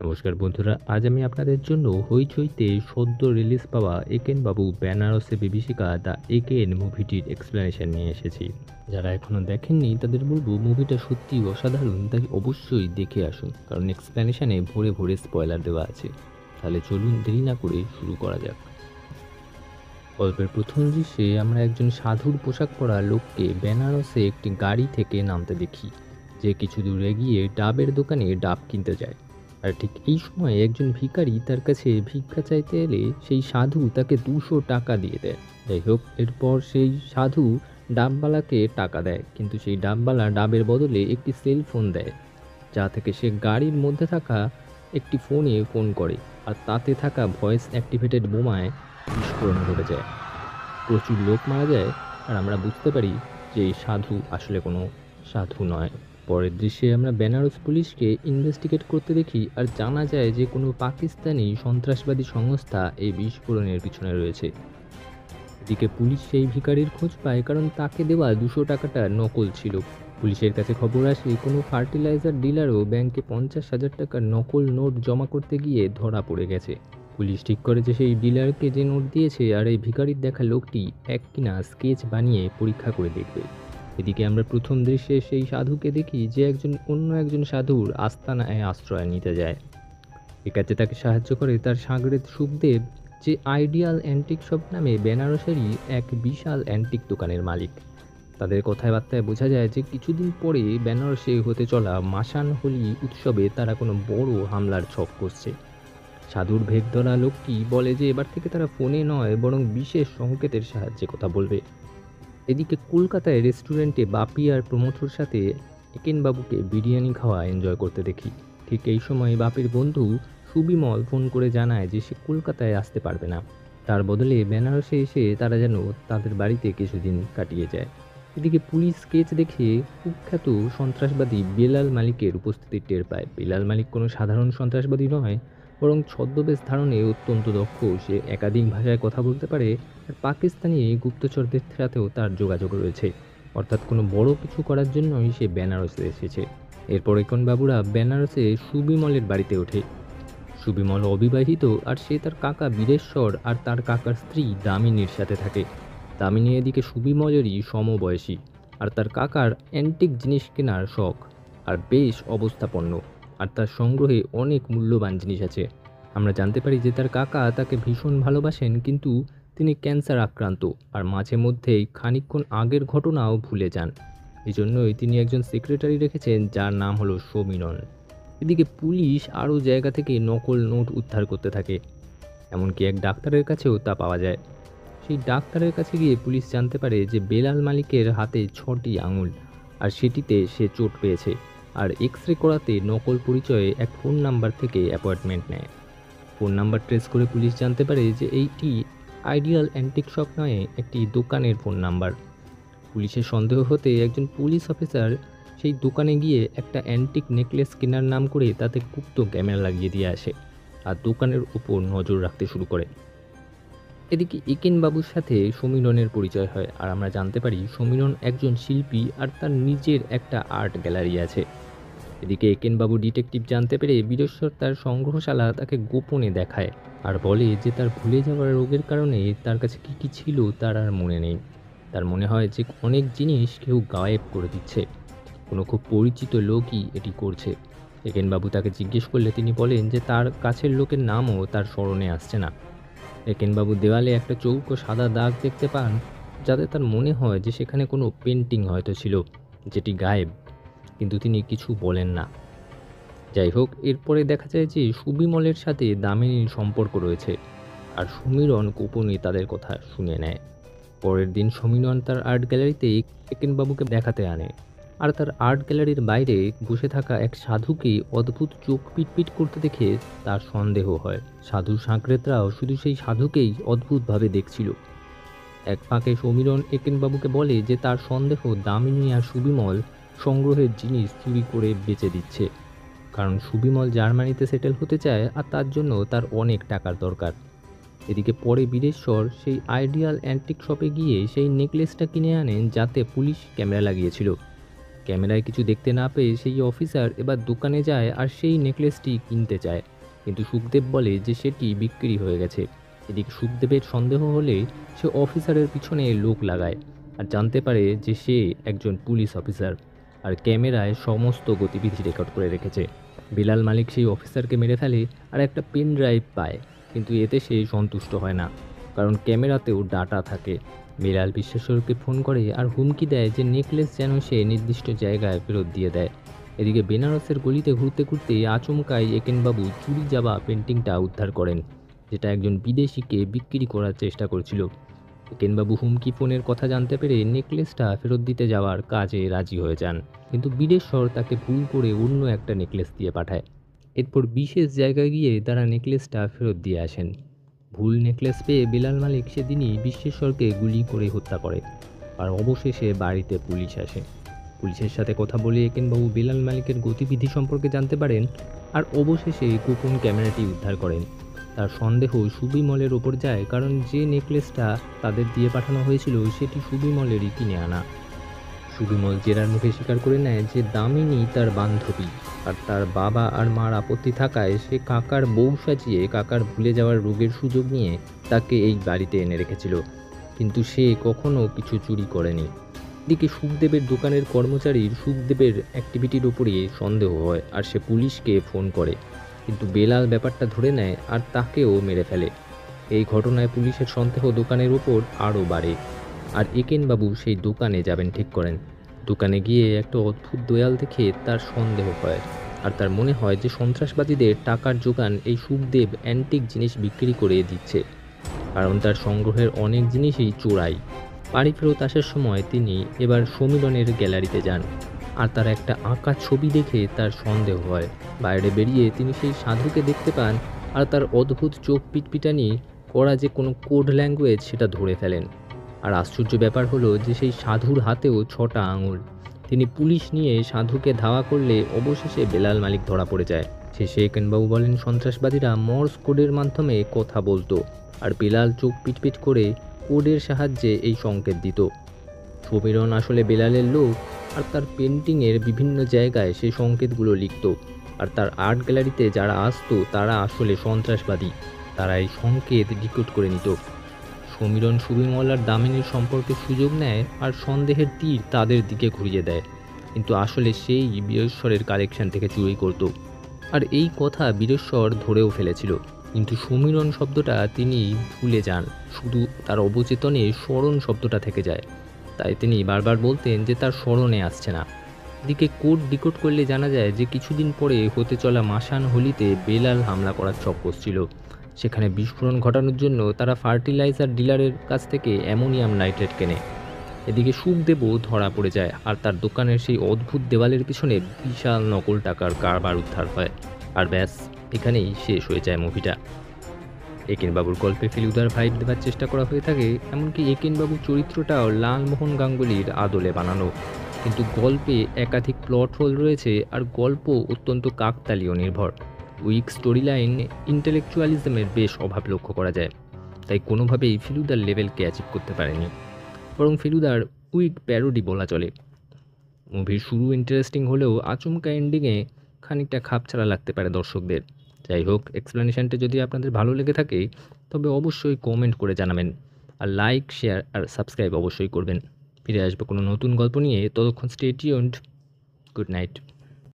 নমস্কার বন্ধুরা, আজ আমি আপনাদের জন্য হইচইতে সদ্য রিলিজ পাওয়া একেন বাবু বেনারসে বিভীষিকা দ্য একেন মুভিটির এক্সপ্লেনেশন নিয়ে এসেছি। যারা এখনও দেখেননি তাদের বলবো মুভিটা সত্যিই অসাধারণ, তাই অবশ্যই দেখে আসুন, কারণ এক্সপ্লেনেশনে ভরে ভরে স্পয়লার দেওয়া আছে। তাহলে চলুন দেরি না করে শুরু করা যাক। গল্পের প্রথম দৃশ্যে আমরা একজন সাধুর পোশাক পরা লোককে বেনারসে একটি গাড়ি থেকে নামতে দেখি, যে কিছু দূর এগিয়ে ডাবের দোকানে ডাব কিনতে যায়। আর ঠিক এই সময় একজন ভিখারি তার কাছে ভিক্ষা চাইতে এলে সেই সাধু তাকে 200 টাকা দিয়ে দেয়। যাই হোক, এরপর সেই সাধু ডাবওয়ালাকে টাকা দেয়, কিন্তু সেই ডাবওয়ালা ডাবের বদলে একটি সেল ফোন দেয়, যা থেকে সে গাড়ির মধ্যে থাকা একটি ফোনে ফোন করে, আর তাতে থাকা ভয়েস অ্যাক্টিভেটেড বোমায় বিস্ফোরণ ঘটে যায়। প্রচুর লোক মারা যায়, আর আমরা বুঝতে পারি যে এই সাধু আসলে কোনো সাধু নয়। পরের দৃশ্যে আমরা বেনারস পুলিশকে ইনভেস্টিগেট করতে দেখি, আর জানা যায় যে কোনো পাকিস্তানি সন্ত্রাসবাদী সংস্থা এই বিস্ফোরণের পিছনে রয়েছে। এদিকে পুলিশ সেই ভিখারির খোঁজ পায়, কারণ তাকে দেওয়া 200 টাকাটা নকল ছিল। পুলিশের কাছে খবর আসে কোনো ফার্টিলাইজার ডিলারও ব্যাংকে 50,000 টাকার নকল নোট জমা করতে গিয়ে ধরা পড়ে গেছে। পুলিশ ঠিক করে যে সেই ডিলারকে যে নোট দিয়েছে আর এই ভিখারির দেখা লোকটি এক কিনা স্কেচ বানিয়ে পরীক্ষা করে দেখবে। এদিকে আমরা প্রথম দৃশ্যে সেই সাধুকে দেখি যে অন্য একজন সাধুর আস্তানায় আশ্রয় নিতে যায়। এ কাজে তাকে সাহায্য করে তার সাগরেদ সুখদেব, যে আইডিয়াল অ্যান্টিক শপ নামে বেনারসেরই এক বিশাল অ্যান্টিক দোকানের মালিক। তাদের কথাবার্তায় বোঝা যায় যে কিছুদিন পরে বেনারসে হতে চলা মাসান হোলি উৎসবে তারা কোনো বড় হামলার ছক করছে। সাধুর ভেদ ধরা লোকটি বলে যে এবার থেকে তারা ফোনে নয় বরং বিশেষ সংকেতের সাহায্যে কথা বলবে। এদিকে কলকাতায় রেস্টুরেন্টে বাপি আর প্রমথর সাথে একেনবাবুকে বিরিয়ানি খাওয়া এনজয় করতে দেখি। ঠিক এই সময় বাপির বন্ধু সুবিমল ফোন করে জানায় যে সে কলকাতায় আসতে পারবে না, তার বদলে বেনারসে এসে তারা যেন তাদের বাড়িতে কিছুদিন কাটিয়ে যায়। এদিকে পুলিশ স্কেচ দেখে কুখ্যাত সন্ত্রাসবাদী বেলাল মালিকের উপস্থিতি টের পায়। বেলাল মালিক কোনো সাধারণ সন্ত্রাসবাদী নয়, বরং ছদ্মবেশ ধারণে অত্যন্ত দক্ষ। সে একাধিক ভাষায় কথা বলতে পারে, আর পাকিস্তানি গুপ্তচরদের সাথেও তার যোগাযোগ রয়েছে। অর্থাৎ কোনো বড় কিছু করার জন্যই সে বেনারসে এসেছে। এরপর বাবুরা বেনারসে সুবিমলের বাড়িতে ওঠে। সুবিমল অবিবাহিত, আর সে তার কাকা বীরেশ্বর আর তার কাকার স্ত্রী দামিনীর সাথে থাকে। দামিনী এদিকে সুবিমলেরই সমবয়সী, আর তার কাকার অ্যান্টিক জিনিস কেনার শখ আর বেশ অবস্থাপন্ন, আর তার সংগ্রহে অনেক মূল্যবান জিনিস আছে। আমরা জানতে পারি যে তার কাকা তাকে ভীষণ ভালোবাসেন, কিন্তু তিনি ক্যান্সার আক্রান্ত, আর মাঝে মধ্যেই খানিকক্ষণ আগের ঘটনাও ভুলে যান। এই জন্যই তিনি একজন সেক্রেটারি রেখেছেন যার নাম হলো সমীরণ। এদিকে পুলিশ আরও জায়গা থেকে নকল নোট উদ্ধার করতে থাকে, এমনকি এক ডাক্তারের কাছেও তা পাওয়া যায়। সেই ডাক্তারের কাছে গিয়ে পুলিশ জানতে পারে যে বেলাল মালিকের হাতে 6টি আঙুল, আর সেটিতে সে চোট পেয়েছে। আর এক্স রে করাতে নকল পরিচয়ে এক ফোন নাম্বার থেকে অ্যাপয়েন্টমেন্ট নেয়। ফোন নাম্বার ট্রেস করে পুলিশ জানতে পারে যে এইটি আইডিয়াল অ্যান্টিক শপ নয়, একটি দোকানের ফোন নাম্বার। পুলিশের সন্দেহ হতে একজন পুলিশ অফিসার সেই দোকানে গিয়ে একটা অ্যান্টিক নেকলেস কেনার নাম করে তাতে গুপ্ত ক্যামেরা লাগিয়ে দিয়ে আসে, আর দোকানের উপর নজর রাখতে শুরু করে। এদিকে একেন বাবুর সাথে সমীরণের পরিচয় হয়, আর আমরা জানতে পারি সমীরণ একজন শিল্পী আর তার নিজের একটা আর্ট গ্যালারি আছে। এদিকে একেনবাবু ডিটেকটিভ জানতে পেরে বীরেশ্বর তার সংগ্রহশালা তাকে গোপনে দেখায়, আর বলে যে তার ভুলে যাওয়ার রোগের কারণে তার কাছে কী কী ছিল তার আর মনে নেই। তার মনে হয় যে অনেক জিনিস কেউ গায়েব করে দিচ্ছে, কোনো খুব পরিচিত লোকই এটি করছে। একেনবাবু তাকে জিজ্ঞেস করলে তিনি বলেন যে তার কাছের লোকের নামও তার স্মরণে আসছে না। একেনবাবু দেওয়ালে একটা চৌকো সাদা দাগ দেখতে পান, যাতে তার মনে হয় যে সেখানে কোনো পেন্টিং হয়তো ছিল, যেটি গায়েব, কিন্তু তিনি কিছু বলেন না। যাই হোক, এরপরে দেখা যায় যে সুবিমলের সাথে দামিনীর সম্পর্ক রয়েছে, আর সমীরণ গোপনে তাদের কথা শুনে নেয়। পরের দিন সমীরণ তার আর্ট গ্যালারিতে একেনবাবুকে দেখাতে আনে, আর তার আর্ট গ্যালারির বাইরে বসে থাকা এক সাধুকে অদ্ভুত চোখ পিটপিট করতে দেখে তার সন্দেহ হয়। সাধু সাঁকরেতরাও শুধু সেই সাধুকেই অদ্ভুতভাবে দেখছিল। এক ফাঁকে সমীরণ একেনবাবুকে বলে যে তার সন্দেহ দামিনী আর সুবিমল সংগ্রহের জিনিস চুরি করে বেচে দিচ্ছে, কারণ সুবিমল জার্মানিতে সেটেল হতে চায়, আর তার জন্য তার অনেক টাকার দরকার। এদিকে পরে বীরেশ্বর সেই আইডিয়াল অ্যান্টিক শপে গিয়ে সেই নেকলেসটা কিনে আনেন, যাতে পুলিশ ক্যামেরা লাগিয়েছিল। ক্যামেরায় কিছু দেখতে না পেয়ে সেই অফিসার এবার দোকানে যায় আর সেই নেকলেসটি কিনতে চায়, কিন্তু সুখদেব বলে যে সেটি বিক্রি হয়ে গেছে। এদিকে সুখদেবের সন্দেহ হলে সে অফিসারের পিছনে লোক লাগায় আর জানতে পারে যে সে একজন পুলিশ অফিসার আর ক্যামেরায় সমস্ত গতিবিধি রেকর্ড করে রেখেছে। বিলাল মালিক সেই অফিসারকে মেরে ফেলে আর একটা পেন ড্রাইভ পায়, কিন্তু এতে সে সন্তুষ্ট হয় না, কারণ ক্যামেরাতেও ডাটা থাকে। বিলাল বিশ্বেশ্বরকে ফোন করে আর হুমকি দেয় যে নেকলেস যেন সে নির্দিষ্ট জায়গায় ফেরত দিয়ে দেয়। এদিকে বেনারসের গলিতে ঘুরতে ঘুরতে আচমকাই একেনবাবু চুরি যাওয়া পেন্টিংটা উদ্ধার করেন, যেটা একজন বিদেশিকে বিক্রি করার চেষ্টা করছিল। একেনবাবু হুমকি ফোনের কথা জানতে পেরে নেকলেসটা ফেরত দিতে যাওয়ার কাজে রাজি হয়ে যান, কিন্তু বিদেশ্বর তাকে ভুল করে অন্য একটা নেকলেস দিয়ে পাঠায়। এরপর বিশেষ জায়গায় গিয়ে তারা নেকলেসটা ফেরত দিয়ে আসেন। ভুল নেকলেস পেয়ে বিলাল মালিক সেদিনই বিশ্বেশ্বরকে গুলি করে হত্যা করে। আর অবশেষে বাড়িতে পুলিশ আসে। পুলিশের সাথে কথা বলে একেনবাবু বিলাল মালিকের গতিবিধি সম্পর্কে জানতে পারেন আর অবশেষে গোপন ক্যামেরাটি উদ্ধার করেন। তার সন্দেহ সুবিমলের ওপর যায়, কারণ যে নেকলেসটা তাদের দিয়ে পাঠানো হয়েছিল সেটি সুবিমলেরই কিনে আনা। সুবিমল জেরার মুখে স্বীকার করে নেয় যে দামিনী তার বান্ধবী, আর তার বাবা আর মার আপত্তি থাকায় সে কাকার বউ সাজিয়ে কাকার ভুলে যাওয়ার রোগের সুযোগ নিয়ে তাকে এই বাড়িতে এনে রেখেছিল, কিন্তু সে কখনো কিছু চুরি করেনি। এদিকে সুখদেবের দোকানের কর্মচারীর সুখদেবের অ্যাক্টিভিটির ওপরে সন্দেহ হয় আর সে পুলিশকে ফোন করে, কিন্তু বেলাল ব্যাপারটা ধরে নেয় আর তাকেও মেরে ফেলে। এই ঘটনায় পুলিশের সন্দেহ দোকানের ওপর আরও বাড়ে আর একেনবাবু সেই দোকানে যাবেন ঠিক করেন। দোকানে গিয়ে একটা অদ্ভুত দয়াল দেখে তার সন্দেহ হয় আর তার মনে হয় যে সন্ত্রাসবাদীদের টাকার যোগান এই সুখদেব অ্যান্টিক জিনিস বিক্রি করে দিচ্ছে, কারণ তার সংগ্রহের অনেক জিনিসই চোরাই। বাড়ি ফেরত আসার সময় তিনি এবার সমীরনের গ্যালারিতে যান আর তার একটা আঁকা ছবি দেখে তার সন্দেহ হয়। বাইরে বেরিয়ে তিনি সেই সাধুকে দেখতে পান আর তার অদ্ভুত চোখ পিটপিটানি করা যে কোনো কোড ল্যাঙ্গুয়েজ সেটা ধরে ফেলেন। আর আশ্চর্য ব্যাপার হলো যে সেই সাধুর হাতেও 6টা আঙুল। তিনি পুলিশ নিয়ে সাধুকে ধাওয়া করলে অবশেষে বেলাল মালিক ধরা পড়ে যায়। শেষে একেনবাবু বলেন সন্ত্রাসবাদীরা মর্স কোডের মাধ্যমে কথা বলতো আর বেলাল চোখ পিটপিট করে কোডের সাহায্যে এই সংকেত দিত। সমীরন আসলে বেলালের লোক আর তার পেন্টিংয়ের বিভিন্ন জায়গায় সেই সংকেতগুলো লিখত, আর তার আর্ট গ্যালারিতে যারা আসতো তারা আসলে সন্ত্রাসবাদী, তারা এই সংকেত ডিকোড করে নিত। সমীরন সুবিমল আর দামিনীর সম্পর্কে সুযোগ নেয় আর সন্দেহের তীর তাদের দিকে ঘুরিয়ে দেয়, কিন্তু আসলে সেই বীরেশ্বরের কালেকশন থেকে চুরি করত। আর এই কথা বীরেশ্বর ধরেও ফেলেছিল, কিন্তু সমীরন শব্দটা তিনি ভুলে যান, শুধু তার অবচেতনে স্মরণ শব্দটা থেকে যায়। তাই তিনি বারবার বলতেন যে তার স্মরণে আসছে না। এদিকে কোড ডিকোড করলে জানা যায় যে কিছুদিন পরে হতে চলা মাসান হোলিতে বেলাল হামলা করার ছক কষছিল। সেখানে বিস্ফোরণ ঘটানোর জন্য তারা ফার্টিলাইজার ডিলারের কাছ থেকে অ্যামোনিয়াম নাইট্রেট কেনে। এদিকে সুখদেবও ধরা পড়ে যায় আর তার দোকানের সেই অদ্ভুত দেওয়ালের পিছনে বিশাল নকল টাকার কারবার উদ্ধার হয়। আর ব্যাস, এখানেই শেষ হয়ে যায় মুভিটা। একেনবাবুর গল্পে ফেলুদার ভাইব দেওয়ার চেষ্টা করা হয়ে থাকে, এমনকি একেনবাবুর চরিত্রটাও লালমোহন গাঙ্গুলির আদলে বানানো, কিন্তু গল্পে একাধিক প্লট হোল রয়েছে আর গল্প অত্যন্ত কাকতালীয় নির্ভর। উইক স্টোরি লাইন, ইন্টেলেকচুয়ালিজমের বেশ অভাব লক্ষ্য করা যায়, তাই কোনোভাবেই ফেলুদার লেভেলকে অ্যাচিভ করতে পারেনি, বরং ফেলুদার উইক প্যারোডি বলা চলে। মুভির শুরু ইন্টারেস্টিং হলেও আচমকা এন্ডিংয়ে খানিকটা খাপছাড়া লাগতে পারে দর্শকদের। যাই হোক, এক্সপ্লেনেশনটা যদি আপনাদের ভালো লেগে থাকে তবে অবশ্যই কমেন্ট করে জানাবেন, আর লাইক, শেয়ার আর সাবস্ক্রাইব অবশ্যই করবেন। ফিরে আসবো কোনো নতুন গল্প নিয়ে, ততক্ষণ স্টে টিউনড। Good night.